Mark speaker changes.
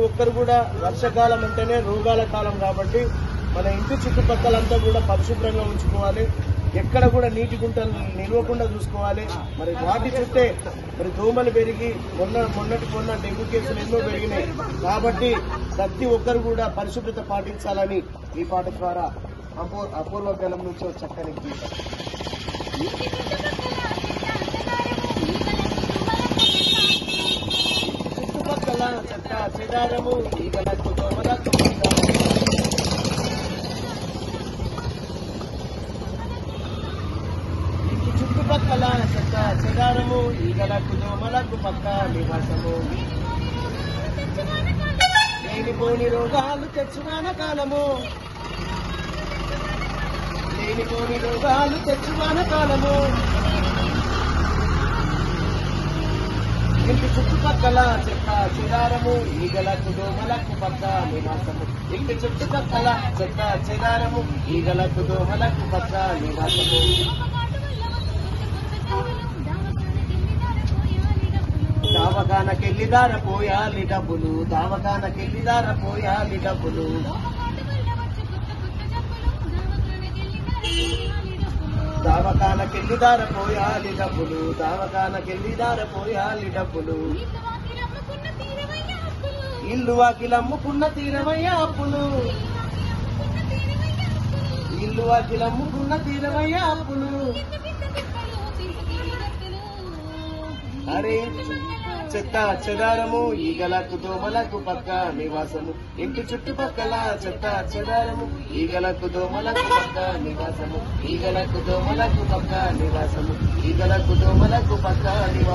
Speaker 1: ఒక్కరు కూడా వర్షాకాలం అంటేనే రోగాల కాలం కాబట్టి మన ఇంటి చుట్టుపక్కలంతా కూడా పరిశుభ్రంగా ఉంచుకోవాలి. ఎక్కడ కూడా నీటి గుంటలు నిలవకుండా చూసుకోవాలి. మరి వాటి చుట్టే మరి దోమలు పెరిగి మొన్నటి డెంగ్యూ కేసులు ఎన్నో పెరిగినాయి. కాబట్టి ప్రతి ఒక్కరు కూడా పరిశుభ్రత పాటించాలని ఈ పాట ద్వారా అపూర్వ గలం నుంచి చక్కని గీతం. చుట్టుపక్కల చెత్త చెదారము ఈగలకు దోమలకు చుట్టుపక్కల చెత్త చెదారము ఈగలకు దోమలకు పక్క నివాసము లేనిపోని రోగాలు తెచ్చువాన కాలము లేనిపోని రోగాలు తెచ్చువాన కాలము ఇంటి చుట్టుపక్కల చెత్త చెదారము ఈగలకు దోమలకు పక్క నివాసము ఇంటి చుట్టుపక్కల చెత్త చెదారము ఈగలకు దోమలకు పక్క నివాసము దావకానకెళ్ళిదార పోయాలి డబ్బులు దావకానకెళ్ళిదార పోయాలి డబ్బులు దావకానకెళ్ళిదార పోయాలి డబ్బులు దావకానకెళ్ళిదార పోయాలి డబ్బులు ఇల్లు వాకిలమ్ముకున్న తీరమయ్య అప్పులు ఇల్లు వాకిలమ్ముకున్న తీరమయ్య అప్పులు అరే చెత్త చెదారము ఈగలకు దోమలకు పక్క నివాసము ఇంటి చుట్టుపక్కల చెత్త చెదారము ఈగలకు దోమలకు పక్క నివాసము ఈగలకు దోమలకు పక్క నివాసము ఈగలకు దోమలకు పక్క నివాసము.